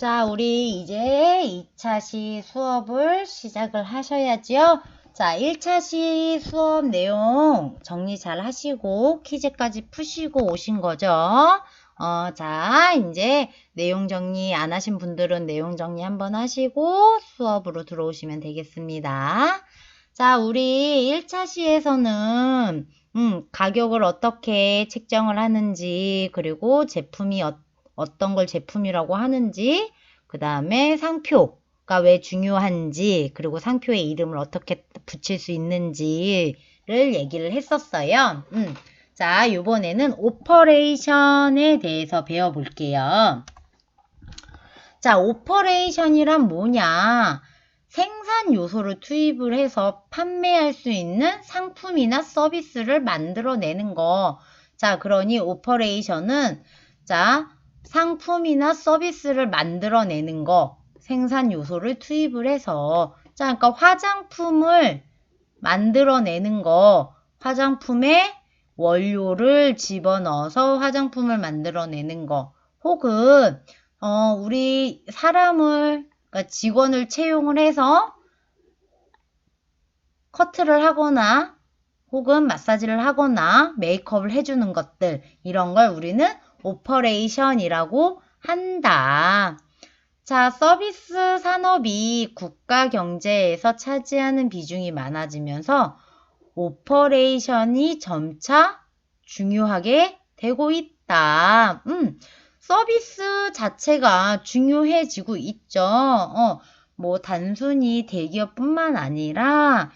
자, 우리 이제 2차시 수업을 시작을 하셔야지요. 자, 1차시 수업 내용 정리 잘 하시고 퀴즈까지 푸시고 오신 거죠. 자, 이제 내용 정리 안 하신 분들은 내용 정리 한번 하시고 수업으로 들어오시면 되겠습니다. 자, 우리 1차시에서는 가격을 어떻게 책정을 하는지, 그리고 제품이 어떤 걸 제품이라고 하는지, 그 다음에 상표가 왜 중요한지, 그리고 상표의 이름을 어떻게 붙일 수 있는지를 얘기를 했었어요. 자, 이번에는 오퍼레이션에 대해서 배워볼게요. 자, 오퍼레이션이란 뭐냐? 생산 요소를 투입을 해서 판매할 수 있는 상품이나 서비스를 만들어내는 거. 자, 그러니 오퍼레이션은 자, 상품이나 서비스를 만들어내는 거, 생산 요소를 투입을 해서, 자, 그러니까 화장품을 만들어내는 거, 화장품에 원료를 집어넣어서 화장품을 만들어내는 거, 혹은 우리 사람을, 그러니까 직원을 채용을 해서 커트를 하거나 혹은 마사지를 하거나 메이크업을 해주는 것들, 이런 걸 우리는 오퍼레이션이라고 한다. 자, 서비스 산업이 국가 경제에서 차지하는 비중이 많아지면서 오퍼레이션이 점차 중요하게 되고 있다. 서비스 자체가 중요해지고 있죠. 뭐 단순히 대기업뿐만 아니라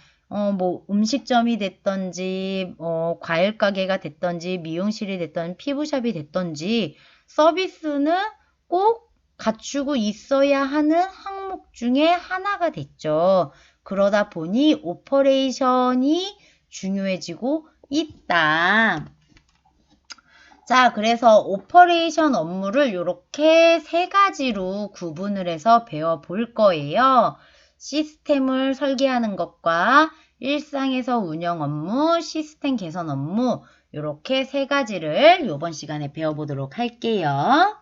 뭐 음식점이 됐던지, 과일 가게가 됐던지, 미용실이 됐던지, 피부샵이 됐던지, 서비스는 꼭 갖추고 있어야 하는 항목 중에 하나가 됐죠. 그러다 보니 오퍼레이션이 중요해지고 있다. 자, 그래서 오퍼레이션 업무를 이렇게 세 가지로 구분을 해서 배워볼 거예요. 시스템을 설계하는 것과 일상에서 운영 업무, 시스템 개선 업무, 이렇게 세 가지를 이번 시간에 배워보도록 할게요.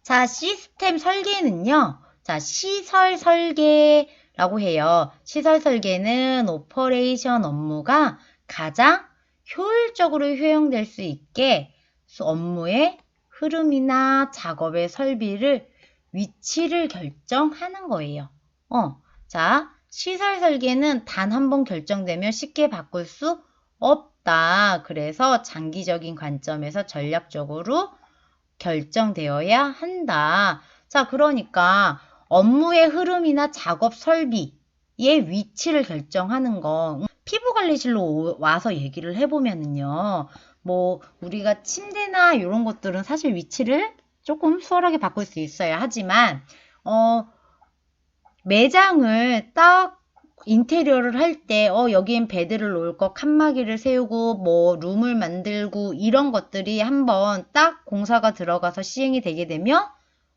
자, 시스템 설계는요. 자, 시설 설계라고 해요. 시설 설계는 오퍼레이션 업무가 가장 효율적으로 효용될 수 있게 업무의 흐름이나 작업의 설비를 위치를 결정하는 거예요. 자, 시설 설계는 단 한 번 결정되면 쉽게 바꿀 수 없다. 그래서 장기적인 관점에서 전략적으로 결정되어야 한다. 자, 그러니까 업무의 흐름이나 작업 설비의 위치를 결정하는 거. 피부관리실로 와서 얘기를 해보면은요. 뭐 우리가 침대나 이런 것들은 사실 위치를 조금 수월하게 바꿀 수 있어야 하지만 매장을 딱 인테리어를 할 때 여기엔 베드를 놓을 거, 칸막이를 세우고 뭐 룸을 만들고 이런 것들이 한번 딱 공사가 들어가서 시행이 되게 되면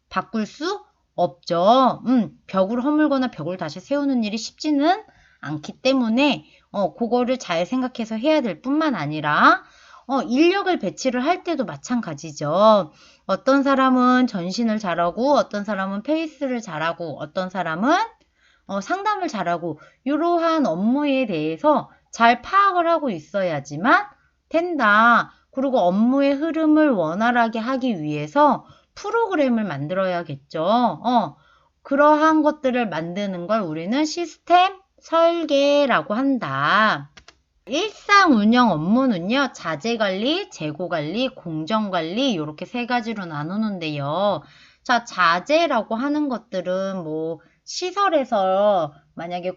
바꿀 수 없죠. 벽을 허물거나 벽을 다시 세우는 일이 쉽지는 않기 때문에 그거를 잘 생각해서 해야 될 뿐만 아니라 인력을 배치를 할 때도 마찬가지죠. 어떤 사람은 전신을 잘하고 어떤 사람은 페이스를 잘하고 어떤 사람은 상담을 잘하고 이러한 업무에 대해서 잘 파악을 하고 있어야지만 된다. 그리고 업무의 흐름을 원활하게 하기 위해서 프로그램을 만들어야겠죠. 그러한 것들을 만드는 걸 우리는 시스템 설계라고 한다. 일상 운영 업무는요, 자재관리, 재고관리, 공정관리 이렇게 세 가지로 나누는데요. 자, 자재라고 하는 것들은 뭐 시설에서 만약에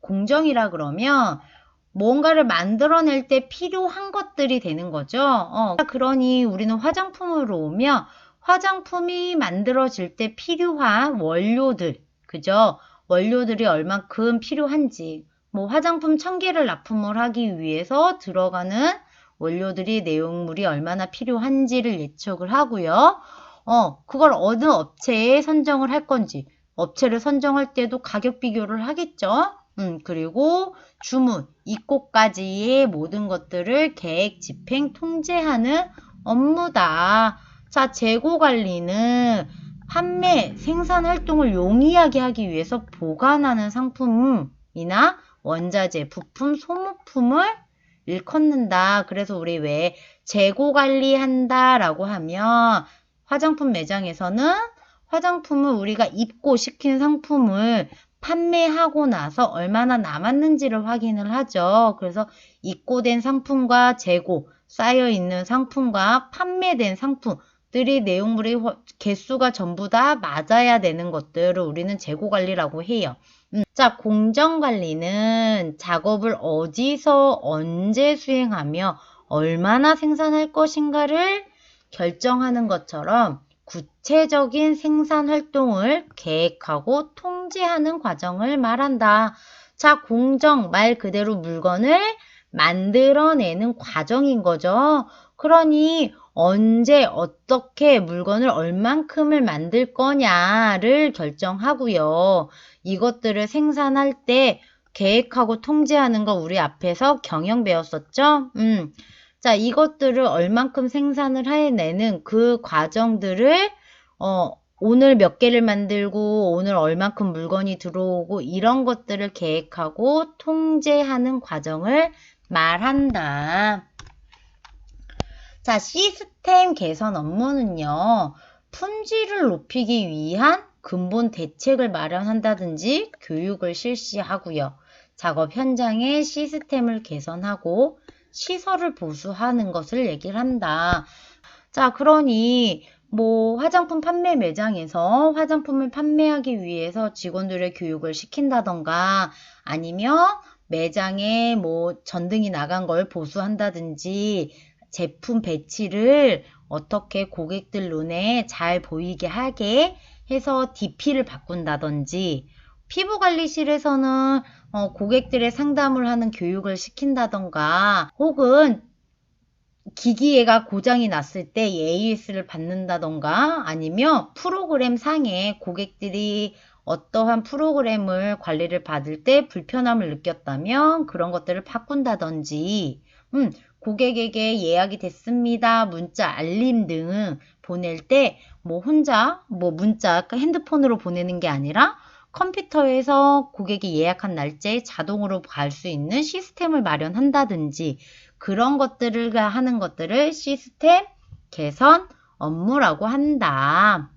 공정이라 그러면 뭔가를 만들어낼 때 필요한 것들이 되는 거죠. 그러니 우리는 화장품으로 오면 화장품이 만들어질 때 필요한 원료들, 그죠? 원료들이 얼만큼 필요한지, 뭐 화장품 1000개를 납품을 하기 위해서 들어가는 원료들이 내용물이 얼마나 필요한지를 예측을 하고요. 그걸 어느 업체에 선정을 할 건지, 업체를 선정할 때도 가격 비교를 하겠죠. 그리고 주문, 입고까지의 모든 것들을 계획, 집행, 통제하는 업무다. 자, 재고 관리는 판매, 생산 활동을 용이하게 하기 위해서 보관하는 상품이나 원자재, 부품, 소모품을 일컫는다. 그래서 우리 왜 재고 관리한다 라고 하면 화장품 매장에서는 화장품을 우리가 입고 시킨 상품을 판매하고 나서 얼마나 남았는지를 확인을 하죠. 그래서 입고된 상품과 재고, 쌓여있는 상품과 판매된 상품들이 내용물의 개수가 전부 다 맞아야 되는 것들을 우리는 재고 관리라고 해요. 자, 공정 관리는 작업을 어디서 언제 수행하며 얼마나 생산할 것인가를 결정하는 것처럼 구체적인 생산 활동을 계획하고 통제하는 과정을 말한다. 자, 공정 말 그대로 물건을 만들어내는 과정인 거죠. 그러니 언제 어떻게 물건을 얼만큼을 만들 거냐를 결정하고요. 이것들을 생산할 때 계획하고 통제하는 거 우리 앞에서 경영 배웠었죠? 자, 이것들을 얼만큼 생산을 해내는 그 과정들을 오늘 몇 개를 만들고 오늘 얼만큼 물건이 들어오고 이런 것들을 계획하고 통제하는 과정을 말한다. 자, 시스템 개선 업무는요. 품질을 높이기 위한 근본 대책을 마련한다든지 교육을 실시하고요. 작업 현장의 시스템을 개선하고 시설을 보수하는 것을 얘기를 한다. 자, 그러니 화장품 판매 매장에서 화장품을 판매하기 위해서 직원들의 교육을 시킨다던가 아니면 매장에 전등이 나간 걸 보수한다든지 제품 배치를 어떻게 고객들 눈에 잘 보이게 하게 해서 DP를 바꾼다든지 피부관리실에서는 고객들의 상담을 하는 교육을 시킨다던가 혹은 기기가 고장이 났을 때 AS를 받는다던가 아니면 프로그램 상에 고객들이 어떠한 프로그램을 관리를 받을 때 불편함을 느꼈다면 그런 것들을 바꾼다든지 고객에게 예약이 됐습니다. 문자 알림 등 보낼 때 혼자 문자 핸드폰으로 보내는 게 아니라 컴퓨터에서 고객이 예약한 날짜에 자동으로 갈 수 있는 시스템을 마련한다든지 그런 것들을 하는 것들을 시스템 개선 업무라고 한다.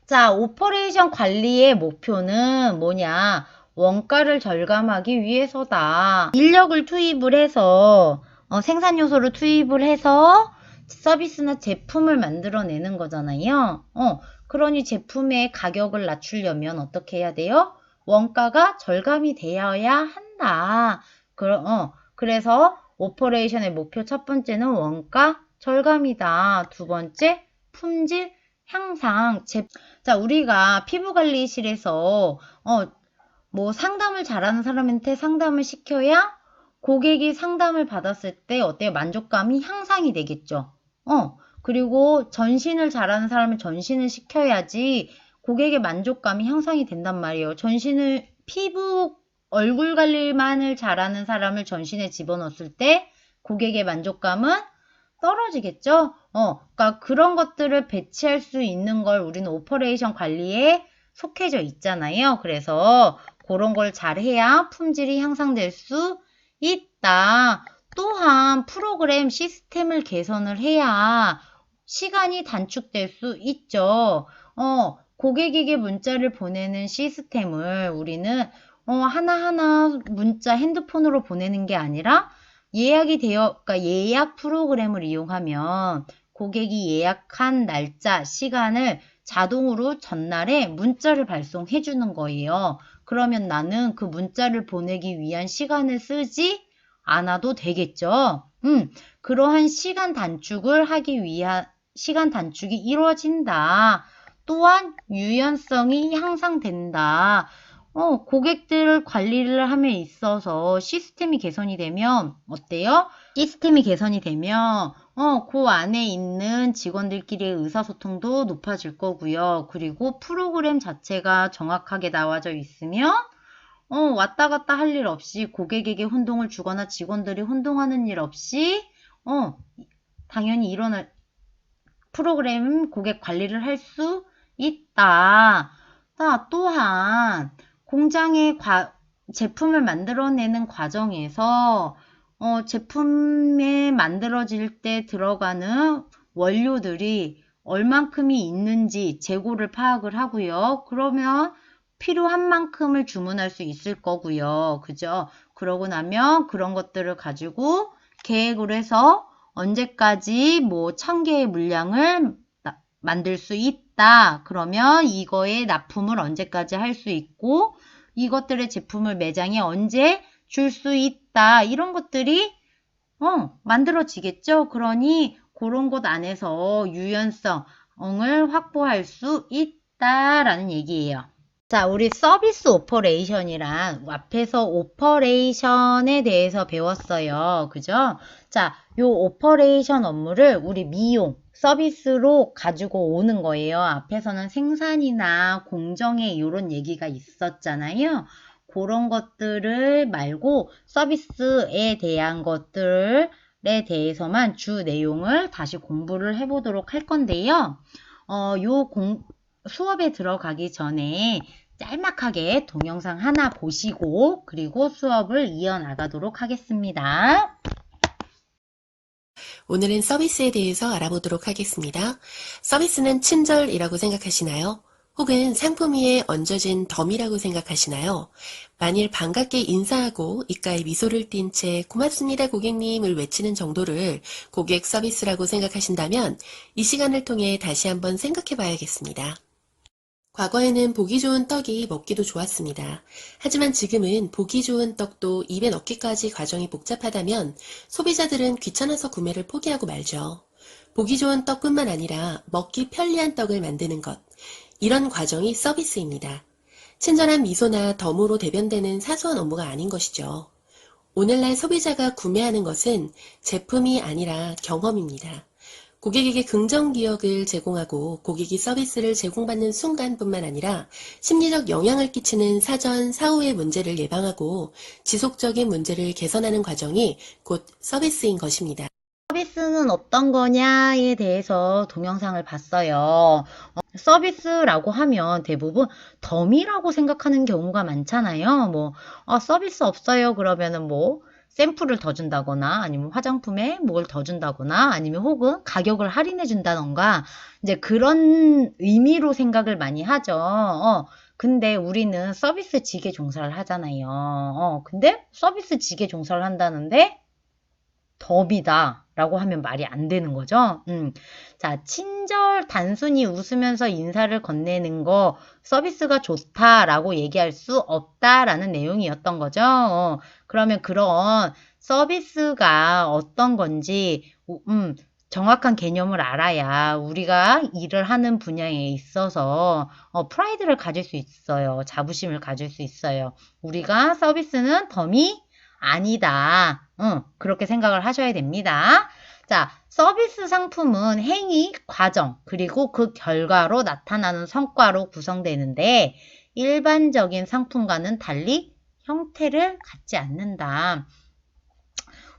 자, 오퍼레이션 관리의 목표는 뭐냐? 원가를 절감하기 위해서다. 인력을 투입을 해서 생산 요소를 투입을 해서 서비스나 제품을 만들어내는 거잖아요. 그러니 제품의 가격을 낮추려면 어떻게 해야 돼요? 원가가 절감이 되어야 한다. 그래서 오퍼레이션의 목표 첫 번째는 원가 절감이다. 두 번째, 품질 향상. 자, 우리가 피부관리실에서 상담을 잘하는 사람한테 상담을 시켜야 고객이 상담을 받았을 때 어때요? 만족감이 향상이 되겠죠. 그리고 전신을 잘하는 사람은 전신을 시켜야지 고객의 만족감이 향상이 된단 말이에요. 얼굴 관리만을 잘하는 사람을 전신에 집어넣었을 때 고객의 만족감은 떨어지겠죠? 그러니까 그런 것들을 배치할 수 있는 걸 우리는 오퍼레이션 관리에 속해져 있잖아요. 그래서 그런 걸 잘해야 품질이 향상될 수 있다. 또한 프로그램 시스템을 개선을 해야 시간이 단축될 수 있죠. 고객에게 문자를 보내는 시스템을 우리는 하나하나 문자 핸드폰으로 보내는 게 아니라 그러니까 예약 프로그램을 이용하면 고객이 예약한 날짜, 시간을 자동으로 전날에 문자를 발송해 주는 거예요. 그러면 나는 그 문자를 보내기 위한 시간을 쓰지 않아도 되겠죠. 그러한 시간 단축이 이루어진다. 또한 유연성이 향상된다. 고객들 관리를 함에 있어서 시스템이 개선이 되면 어때요? 시스템이 개선이 되면 그 안에 있는 직원들끼리의 의사소통도 높아질 거고요. 그리고 프로그램 자체가 정확하게 나와져 있으면 왔다 갔다 할 일 없이 고객에게 혼동을 주거나 직원들이 혼동하는 일 없이 당연히 프로그램 고객 관리를 할 수 있다. 자, 또한 공장의 제품을 만들어내는 과정에서 제품에 만들어질 때 들어가는 원료들이 얼만큼이 있는지 재고를 파악을 하고요. 그러면 필요한 만큼을 주문할 수 있을 거고요. 그죠? 그러고 나면 그런 것들을 가지고 계획을 해서 언제까지 뭐 1000개의 물량을 만들 수 있다. 그러면 이거의 납품을 언제까지 할 수 있고 이것들의 제품을 매장에 언제 줄 수 있다. 이런 것들이 만들어지겠죠. 그러니 그런 것 안에서 유연성을 확보할 수 있다라는 얘기예요. 자, 우리 서비스 오퍼레이션이란 앞에서 오퍼레이션에 대해서 배웠어요. 그죠? 자, 요 오퍼레이션 업무를 우리 미용, 서비스로 가지고 오는 거예요. 앞에서는 생산이나 공정에 이런 얘기가 있었잖아요. 그런 것들을 말고 서비스에 대한 것들에 대해서만 주 내용을 다시 공부를 해보도록 할 건데요. 수업에 들어가기 전에 짤막하게 동영상 하나 보시고 그리고 수업을 이어나가도록 하겠습니다. 오늘은 서비스에 대해서 알아보도록 하겠습니다. 서비스는 친절이라고 생각하시나요? 혹은 상품 위에 얹어진 덤이라고 생각하시나요? 만일 반갑게 인사하고 입가에 미소를 띤 채 고맙습니다 고객님을 외치는 정도를 고객 서비스라고 생각하신다면 이 시간을 통해 다시 한번 생각해 봐야겠습니다. 과거에는 보기 좋은 떡이 먹기도 좋았습니다. 하지만 지금은 보기 좋은 떡도 입에 넣기까지 과정이 복잡하다면 소비자들은 귀찮아서 구매를 포기하고 말죠. 보기 좋은 떡뿐만 아니라 먹기 편리한 떡을 만드는 것, 이런 과정이 서비스입니다. 친절한 미소나 덤으로 대변되는 사소한 업무가 아닌 것이죠. 오늘날 소비자가 구매하는 것은 제품이 아니라 경험입니다. 고객에게 긍정 기억을 제공하고 고객이 서비스를 제공받는 순간뿐만 아니라 심리적 영향을 끼치는 사전, 사후의 문제를 예방하고 지속적인 문제를 개선하는 과정이 곧 서비스인 것입니다. 서비스는 어떤 거냐에 대해서 동영상을 봤어요. 서비스라고 하면 대부분 덤이라고 생각하는 경우가 많잖아요. 서비스 없어요. 그러면은 샘플을 더 준다거나 아니면 화장품에 뭘 더 준다거나 아니면 혹은 가격을 할인해 준다던가 이제 그런 의미로 생각을 많이 하죠. 근데 우리는 서비스 직에 종사를 하잖아요. 근데 서비스 직에 종사를 한다는데 덤이다 라고 하면 말이 안 되는 거죠. 자, 친절 단순히 웃으면서 인사를 건네는 거 서비스가 좋다라고 얘기할 수 없다라는 내용이었던 거죠. 그러면 그런 서비스가 어떤 건지 정확한 개념을 알아야 우리가 일을 하는 분야에 있어서 프라이드를 가질 수 있어요. 자부심을 가질 수 있어요. 우리가 서비스는 덤이 아니다. 그렇게 생각을 하셔야 됩니다. 자, 서비스 상품은 행위, 과정, 그리고 그 결과로 나타나는 성과로 구성되는데 일반적인 상품과는 달리 형태를 갖지 않는다.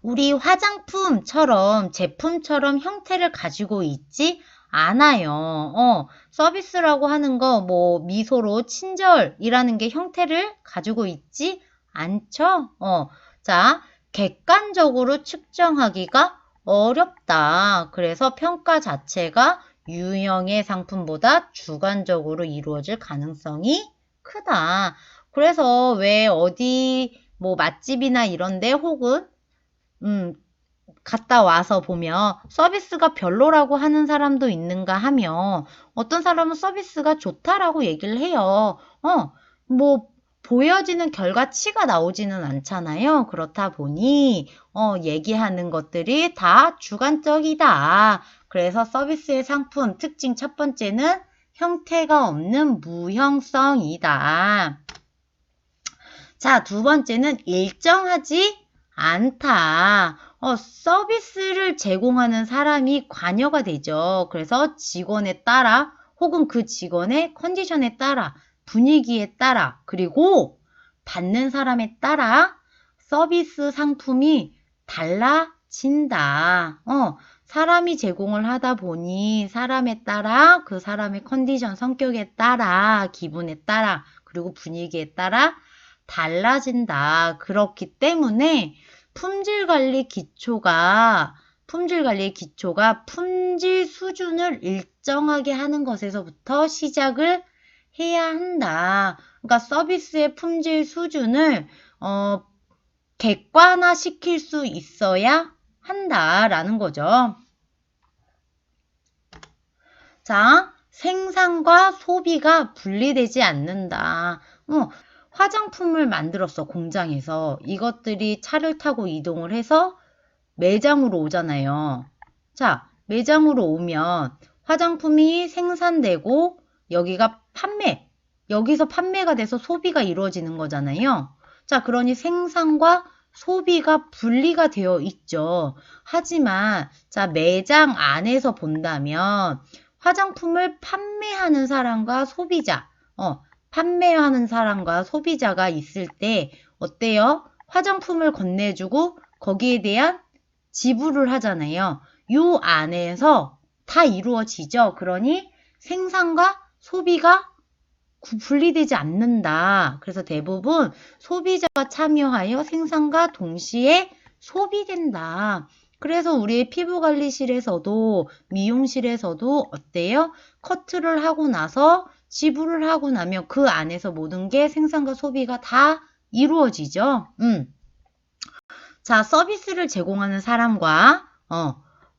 우리 화장품처럼 제품처럼 형태를 가지고 있지 않아요. 서비스라고 하는 거 미소로 친절이라는 게 형태를 가지고 있지 않죠? 자, 객관적으로 측정하기가 어렵다. 그래서 평가 자체가 유형의 상품보다 주관적으로 이루어질 가능성이 크다. 그래서 왜 어디 맛집이나 이런데 혹은 갔다 와서 보면 서비스가 별로라고 하는 사람도 있는가 하면 어떤 사람은 서비스가 좋다라고 얘기를 해요. 보여지는 결과치가 나오지는 않잖아요. 그렇다 보니 얘기하는 것들이 다 주관적이다. 그래서 서비스의 상품 특징 첫 번째는 형태가 없는 무형성이다. 자, 두 번째는 일정하지 않다. 서비스를 제공하는 사람이 관여가 되죠. 그래서 직원에 따라 혹은 그 직원의 컨디션에 따라 분위기에 따라 그리고 받는 사람에 따라 서비스 상품이 달라진다. 사람이 제공을 하다 보니 사람에 따라 그 사람의 컨디션, 성격에 따라, 기분에 따라, 그리고 분위기에 따라 달라진다. 그렇기 때문에 품질 관리의 기초가 품질 수준을 일정하게 하는 것에서부터 시작을 해야 한다. 그러니까 서비스의 품질 수준을 객관화시킬 수 있어야 한다라는 거죠. 자, 생산과 소비가 분리되지 않는다. 화장품을 만들었어, 공장에서. 이것들이 차를 타고 이동을 해서 매장으로 오잖아요. 자, 매장으로 오면 화장품이 생산되고 여기서 판매가 돼서 소비가 이루어지는 거잖아요. 자, 그러니 생산과 소비가 분리가 되어 있죠. 하지만 자, 매장 안에서 본다면 화장품을 판매하는 사람과 소비자가 있을 때 어때요? 화장품을 건네주고 거기에 대한 지불을 하잖아요. 요 안에서 다 이루어지죠. 그러니 생산과 소비가 분리되지 않는다. 그래서 대부분 소비자가 참여하여 생산과 동시에 소비된다. 그래서 우리의 피부관리실에서도 미용실에서도 어때요? 커트를 하고 나서 지불을 하고 나면 그 안에서 모든 게 생산과 소비가 다 이루어지죠. 자, 서비스를 제공하는 사람과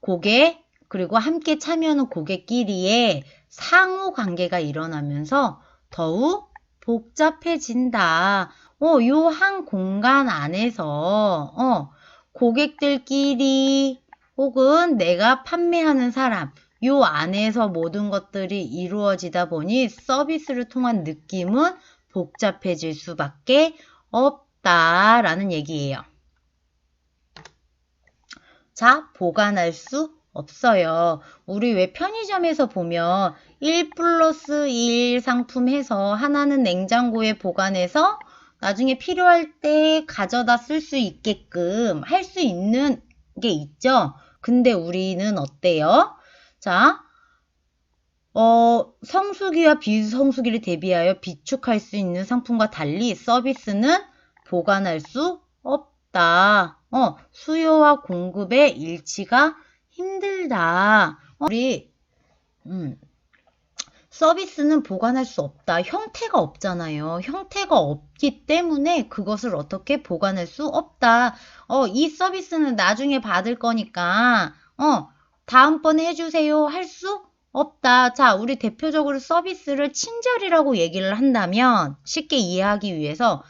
고객 그리고 함께 참여하는 고객끼리의 상호 관계가 일어나면서 더욱 복잡해진다. 요 한 공간 안에서 고객들끼리 혹은 내가 판매하는 사람 요 안에서 모든 것들이 이루어지다 보니 서비스를 통한 느낌은 복잡해질 수밖에 없다라는 얘기예요. 자, 보관할 수 없어요. 우리 왜 편의점에서 보면 1+1 상품 해서 하나는 냉장고에 보관해서 나중에 필요할 때 가져다 쓸 수 있게끔 할 수 있는 게 있죠. 근데 우리는 어때요? 자, 성수기와 비성수기를 대비하여 비축할 수 있는 상품과 달리 서비스는 보관할 수 없다. 수요와 공급의 일치가 힘들다. 우리 서비스는 보관할 수 없다. 형태가 없잖아요. 형태가 없기 때문에 그것을 어떻게 보관할 수 없다. 이 서비스는 나중에 받을 거니까 다음번에 해주세요. 할 수 없다. 자, 우리 대표적으로 서비스를 친절이라고 얘기를 한다면 쉽게 이해하기 위해서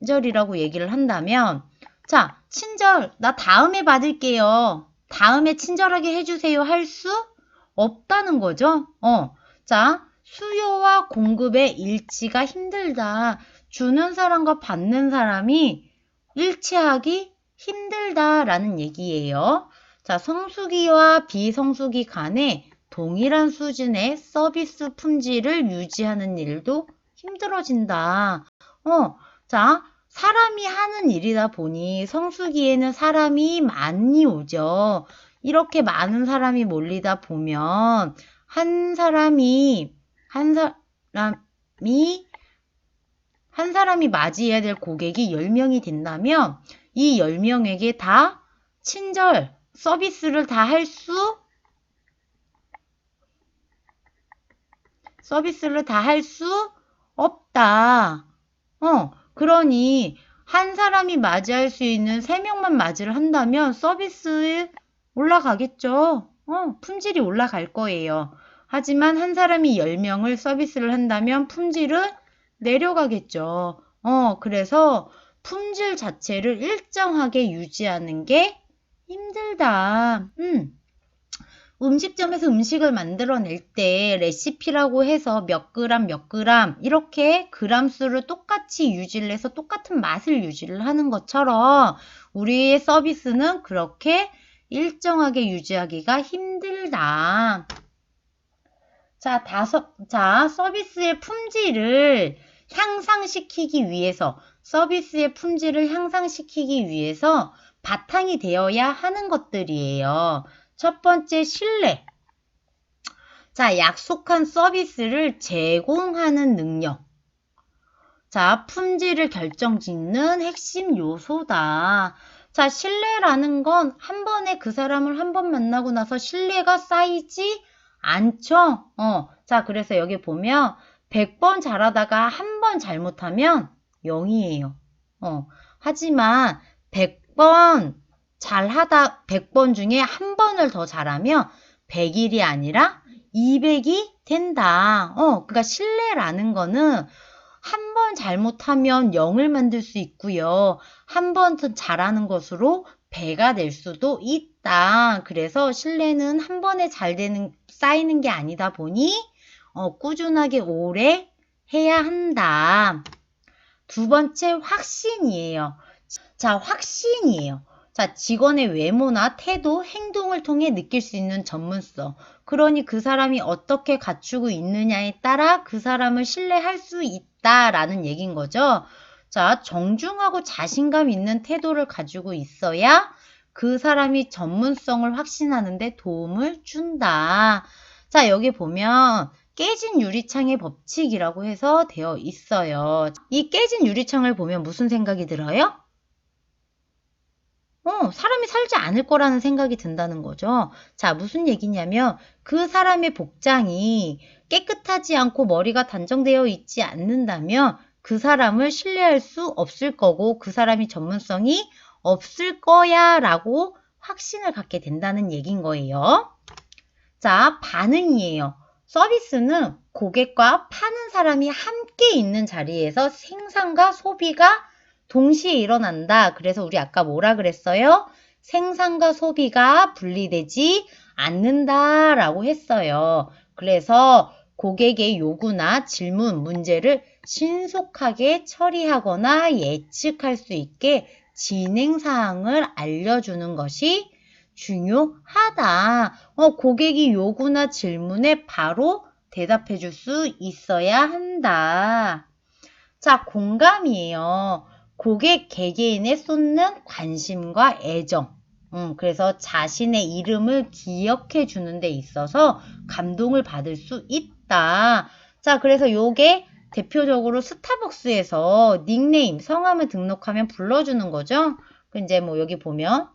친절이라고 얘기를 한다면 자, 친절 나 다음에 받을게요. 다음에 친절하게 해주세요. 할 수 없다는 거죠. 자, 수요와 공급의 일치가 힘들다. 주는 사람과 받는 사람이 일치하기 힘들다라는 얘기예요. 자, 성수기와 비성수기 간에 동일한 수준의 서비스 품질을 유지하는 일도 힘들어진다. 자, 사람이 하는 일이다 보니 성수기에는 사람이 많이 오죠. 이렇게 많은 사람이 몰리다 보면 한 사람이 맞이해야 될 고객이 10명이 된다면 이 10명에게 다 친절 서비스를 다 할 수 없다. 그러니 한 사람이 맞이할 수 있는 3명만 맞이를 한다면 서비스에 올라가겠죠. 품질이 올라갈 거예요. 하지만 한 사람이 10명을 서비스를 한다면 품질은 내려가겠죠. 그래서 품질 자체를 일정하게 유지하는 게 힘들다. 음식점에서 음식을 만들어낼 때 레시피라고 해서 몇 그램 이렇게 그램 수를 똑같이 유지를 해서 똑같은 맛을 유지를 하는 것처럼 우리의 서비스는 그렇게 일정하게 유지하기가 힘들다. 자, 서비스의 품질을 향상시키기 위해서 바탕이 되어야 하는 것들이에요. 첫 번째, 신뢰. 자, 약속한 서비스를 제공하는 능력. 자, 품질을 결정짓는 핵심 요소다. 자, 신뢰라는 건 한 번에 그 사람을 한 번 만나고 나서 신뢰가 쌓이지 않죠? 자, 그래서 여기 보면 100번 잘하다가 한 번 잘못하면 0이에요. 하지만 100번 잘하다 100번 중에 한 번을 더 잘하면 100일이 아니라 200이 된다. 그러니까 신뢰라는 거는 한 번 잘못하면 0을 만들 수 있고요. 한 번 더 잘하는 것으로 배가 될 수도 있다. 그래서 신뢰는 한 번에 쌓이는 게 아니다 보니 꾸준하게 오래 해야 한다. 두 번째, 확신이에요. 자, 확신이에요. 자, 직원의 외모나 태도, 행동을 통해 느낄 수 있는 전문성. 그러니 그 사람이 어떻게 갖추고 있느냐에 따라 그 사람을 신뢰할 수 있다라는 얘기인 거죠. 자, 정중하고 자신감 있는 태도를 가지고 있어야 그 사람이 전문성을 확신하는데 도움을 준다. 자, 여기 보면 깨진 유리창의 법칙이라고 해서 되어 있어요. 이 깨진 유리창을 보면 무슨 생각이 들어요? 사람이 살지 않을 거라는 생각이 든다는 거죠. 자, 무슨 얘기냐면 그 사람의 복장이 깨끗하지 않고 머리가 단정되어 있지 않는다면 그 사람을 신뢰할 수 없을 거고 그 사람이 전문성이 없을 거야 라고 확신을 갖게 된다는 얘기인 거예요. 자, 반응이에요. 서비스는 고객과 파는 사람이 함께 있는 자리에서 생산과 소비가 동시에 일어난다. 그래서 우리 아까 뭐라 그랬어요? 생산과 소비가 분리되지 않는다라고 했어요. 그래서 고객의 요구나 질문, 문제를 신속하게 처리하거나 예측할 수 있게 진행사항을 알려주는 것이 중요하다. 고객이 요구나 질문에 바로 대답해 줄 수 있어야 한다. 자, 공감이에요. 고객 개개인에 쏟는 관심과 애정. 그래서 자신의 이름을 기억해 주는 데 있어서 감동을 받을 수 있다. 자, 그래서 요게 대표적으로 스타벅스에서 닉네임, 성함을 등록하면 불러주는 거죠. 이제 뭐 여기 보면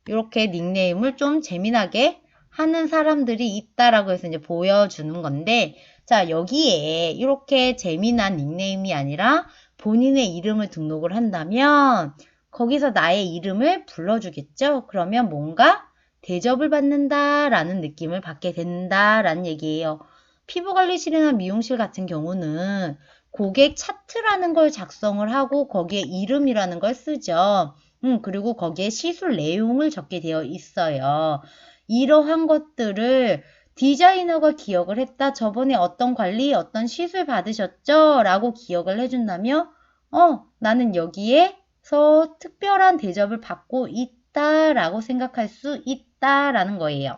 이렇게 닉네임을 좀 재미나게 하는 사람들이 있다라고 해서 이제 보여주는 건데, 자, 여기에 이렇게 재미난 닉네임이 아니라 본인의 이름을 등록을 한다면 거기서 나의 이름을 불러주겠죠? 그러면 뭔가 대접을 받는다라는 느낌을 받게 된다라는 얘기예요. 피부관리실이나 미용실 같은 경우는 고객 차트라는 걸 작성을 하고 거기에 이름이라는 걸 쓰죠. 그리고 거기에 시술 내용을 적게 되어 있어요. 이러한 것들을 디자이너가 기억을 했다. 저번에 어떤 관리, 어떤 시술 받으셨죠? 라고 기억을 해준다면 나는 여기에서 특별한 대접을 받고 있다라고 생각할 수 있다라는 거예요.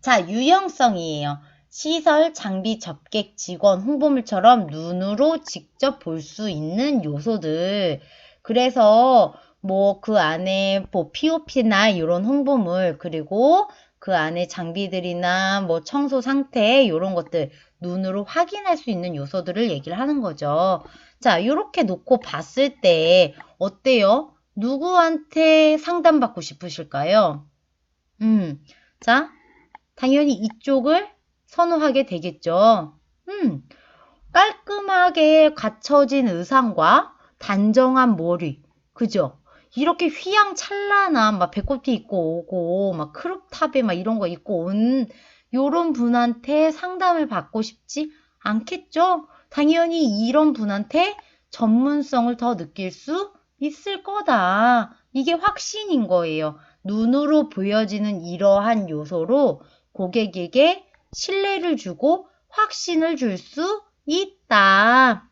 자, 유형성이에요. 시설, 장비, 접객, 직원, 홍보물처럼 눈으로 직접 볼 수 있는 요소들. 그래서 뭐 그 안에 뭐 POP나 이런 홍보물 그리고 그 안에 장비들이나 뭐 청소 상태 이런 것들 눈으로 확인할 수 있는 요소들을 얘기를 하는 거죠. 자, 이렇게 놓고 봤을 때 어때요? 누구한테 상담받고 싶으실까요? 자, 당연히 이쪽을 선호하게 되겠죠. 깔끔하게 갖춰진 의상과 단정한 머리, 그죠? 이렇게 휘황찬란한 막 배꼽티 입고 오고 막 크롭탑에 막 이런 거 입고 온 요런 분한테 상담을 받고 싶지 않겠죠? 당연히 이런 분한테 전문성을 더 느낄 수 있을 거다. 이게 확신인 거예요. 눈으로 보여지는 이러한 요소로 고객에게 신뢰를 주고 확신을 줄 수 있다.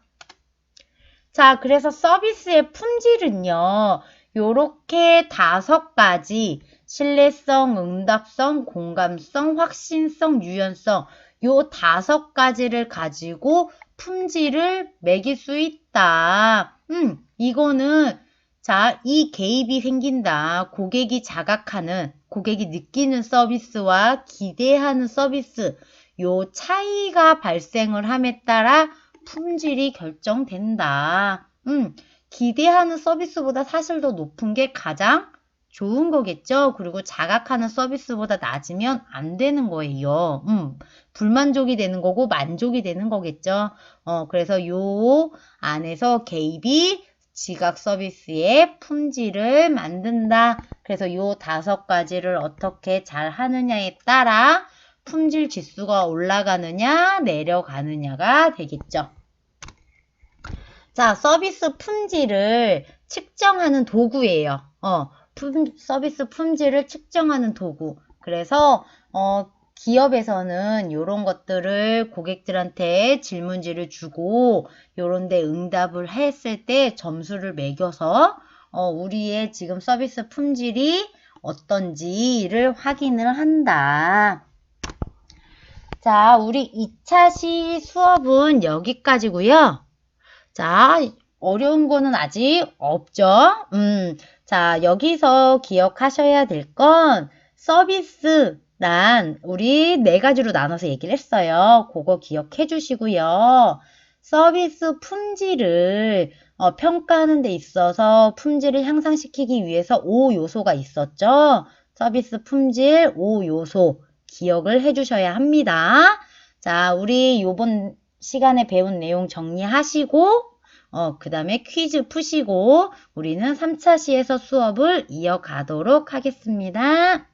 자, 그래서 서비스의 품질은요, 요렇게 5가지 신뢰성, 응답성, 공감성, 확신성, 유연성 요 5가지를 가지고 품질을 매길 수 있다. 이거는 자, 이 개입이 생긴다. 고객이 느끼는 서비스와 기대하는 서비스, 요 차이가 발생을 함에 따라 품질이 결정된다. 기대하는 서비스보다 사실 더 높은 게 가장 좋은 거겠죠. 그리고 자각하는 서비스보다 낮으면 안 되는 거예요. 불만족이 되는 거고 만족이 되는 거겠죠. 그래서 요 안에서 개입이 지각 서비스의 품질을 만든다. 그래서 요 5가지를 어떻게 잘 하느냐에 따라 품질 지수가 올라가느냐 내려가느냐가 되겠죠. 자, 서비스 품질을 측정하는 도구예요. 서비스 품질을 측정하는 도구. 그래서 기업에서는 이런 것들을 고객들한테 질문지를 주고 요런 데 응답을 했을 때 점수를 매겨서 우리의 지금 서비스 품질이 어떤지를 확인을 한다. 자, 우리 2차 시 수업은 여기까지고요. 자, 어려운 거는 아직 없죠? 자, 여기서 기억하셔야 될 건 서비스란 우리 4가지로 나눠서 얘기를 했어요. 그거 기억해 주시고요. 서비스 품질을 평가하는 데 있어서 품질을 향상시키기 위해서 5요소가 있었죠. 서비스 품질 5요소 기억을 해 주셔야 합니다. 자, 우리 요번 시간에 배운 내용 정리하시고 그 다음에 퀴즈 푸시고 우리는 3차 시에서 수업을 이어가도록 하겠습니다.